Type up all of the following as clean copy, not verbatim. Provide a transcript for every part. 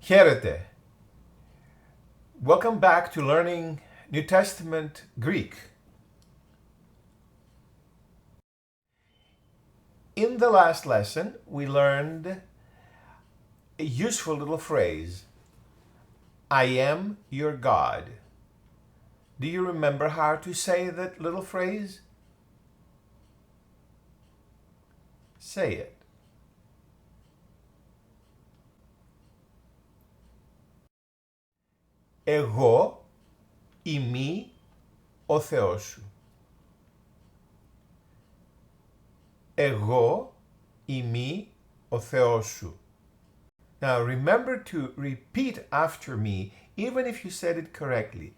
Χαίρετε. Welcome back to learning New Testament Greek. In the last lesson, we learned a useful little phrase, I am your God. Do you remember how to say that little phrase? Say it. Εγώ εἰμί ο Θεός σου. Εγώ εἰμί ο Θεός σου. Now remember to repeat after me, even if you said it correctly.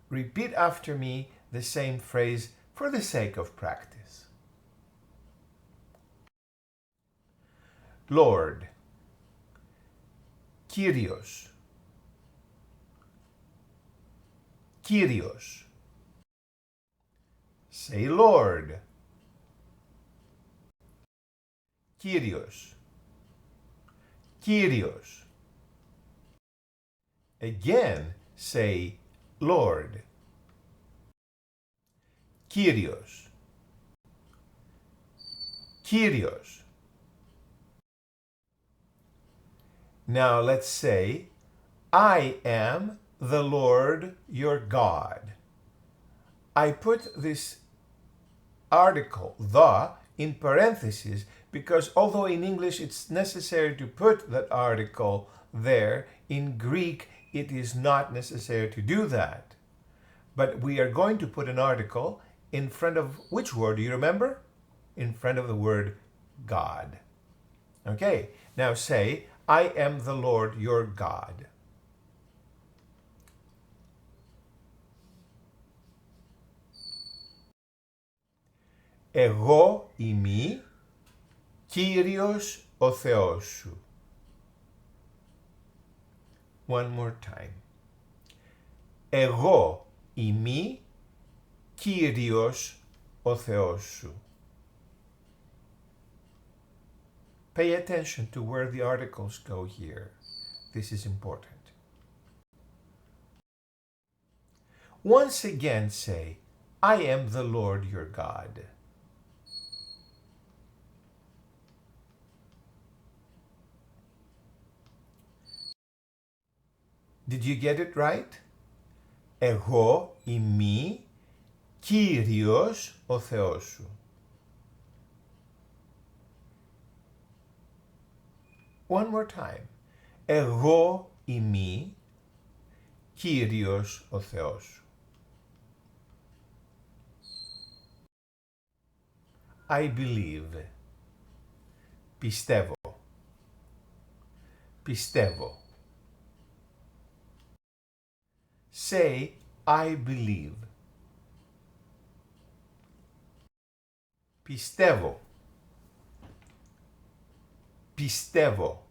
Repeat after me the same phrase for the sake of practice. Lord, Κύριος, Κύριος. Say Lord. Κύριος, Κύριος. Again, say Lord. Κύριος, Κύριος. Now let's say, I am the Lord your God. I put this article, the, in parentheses because although in English it's necessary to put that article there, in Greek it is not necessary to do that. But we are going to put an article in front of which word, do you remember? In front of the word God. Okay, now say, I am the Lord your God. Εγώ εἰμί Κύριος ο Θεός σου. One more time. Εγώ εἰμί Κύριος ο Θεός σου. Pay attention to where the articles go here. This is important. Once again say, I am the Lord your God. Did you get it right? Εγώ εἰμί Κύριος ο Θεός σου. One more time. Εγώ εἰμί Κύριος ο Θεός σου. I believe. Πιστεύω. Πιστεύω. Say, I believe. Πιστεύω. Πιστεύω.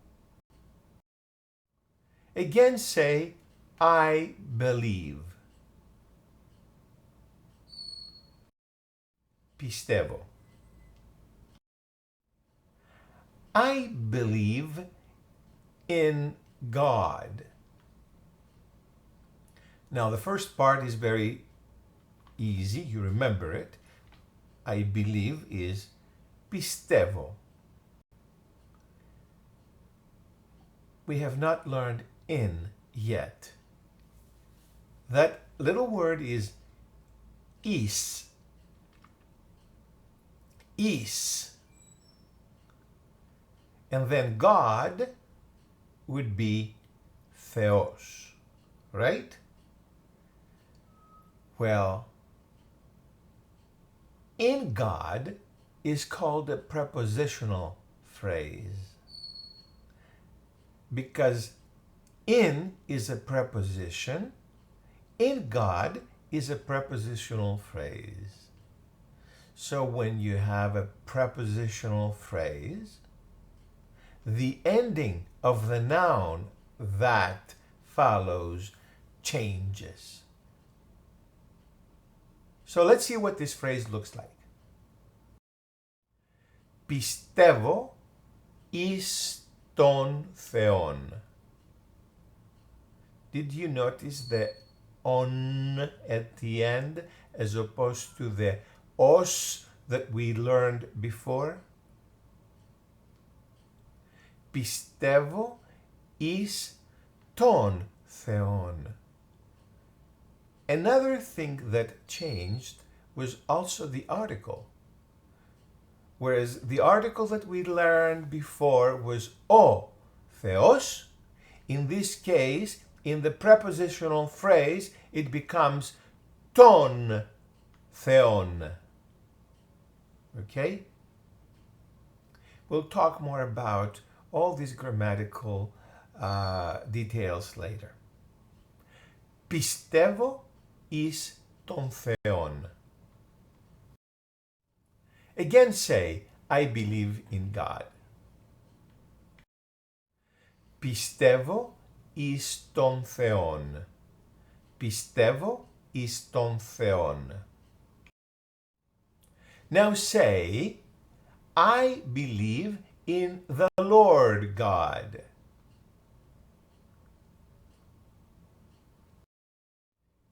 Again say, I believe. Πιστεύω. I believe in God. Now, the first part is very easy. You remember it. I believe is πιστεύω. We have not learned in yet. That little word is is. Is. And then God would be Theos, right? Well, in God is called a prepositional phrase because in is a preposition, in God is a prepositional phrase. So when you have a prepositional phrase, the ending of the noun that follows changes. So let's see what this phrase looks like. Πιστεύω εις τον Θεόν. Did you notice the on at the end as opposed to the os that we learned before? Πιστεύω εις τον Θεόν. Another thing that changed was also the article. Whereas the article that we learned before was ο Θεός, in this case, in the prepositional phrase, it becomes τον Θεόν. Okay? We'll talk more about all these grammatical details later. Πιστεύω εις τον Θεόν. Again say, I believe in God. Πιστεύω εις τον Θεόν. Πιστεύω εις τον Θεόν. Now say, I believe in the Lord God.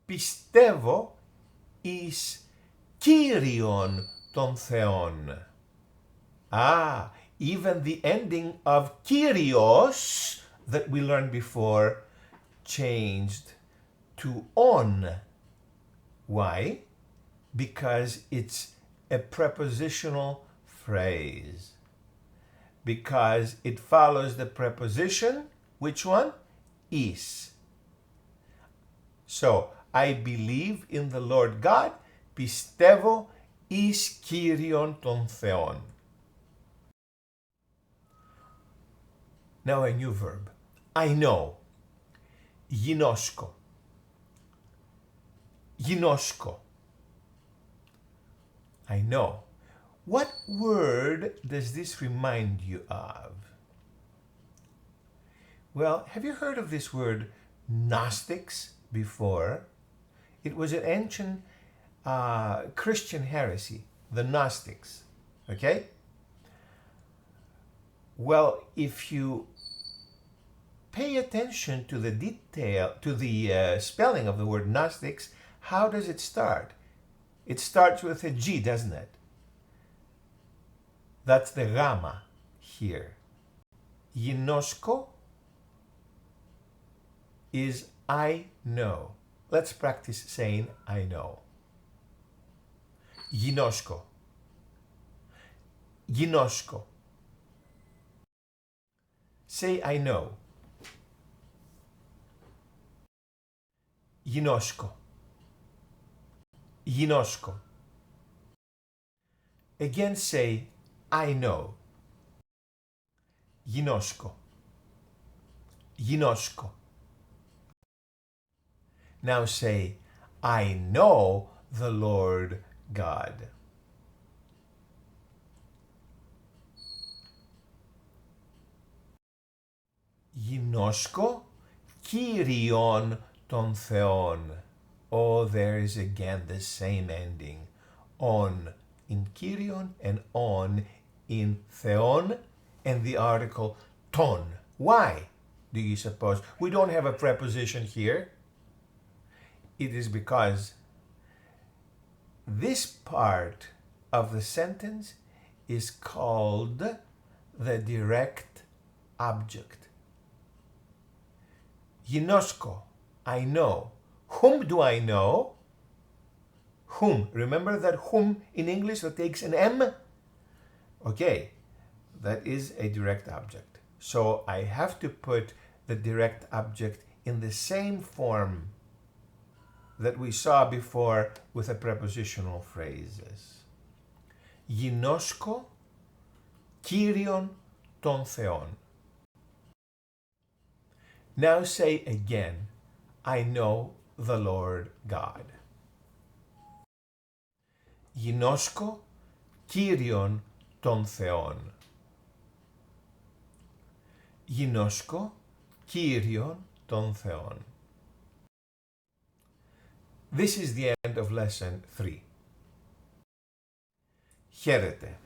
Πιστεύω εις Κύριον τον Θεόν. Even the ending of Kyrios that we learned before changed to on. Why? Because it's a prepositional phrase. Because it follows the preposition, which one? Is. So, I believe in the Lord God. Πιστεύω εις Κύριον τον Θεόν. Now a new verb. I know. Γινώσκω. Γινώσκω. I know. What word does this remind you of? Well, have you heard of this word Gnostics before? It was an ancient Christian heresy, the Gnostics. Okay? Well, if you pay attention to the detail, to the spelling of the word Gnostics, how does it start? It starts with a G, doesn't it? That's the gamma here. Γινώσκω is I know. Let's practice saying I know. Γινώσκω. Γινώσκω. Say I know. Γινώσκω. Γινώσκω. Again say I know. Γινώσκω. Γινώσκω. Now say I know the Lord God. Γινώσκω Κύριον τον Θεόν. Oh, there is again the same ending. On in Κύριον and on in Θεόν, and the article ton. Why do you suppose? We don't have a preposition here. It is because this part of the sentence is called the direct object. Γινώσκω, I know. Whom do I know? Whom. Remember that whom in English that takes an M? Okay, that is a direct object. So I have to put the direct object in the same form that we saw before with the prepositional phrases. Γινώσκω Κύριον τον Θεόν. Now say again, I know the Lord God. Γινώσκω Κύριον τον Θεόν. Γινώσκω Κύριον τον Θεόν. This is the end of lesson 3. Χαίρετε.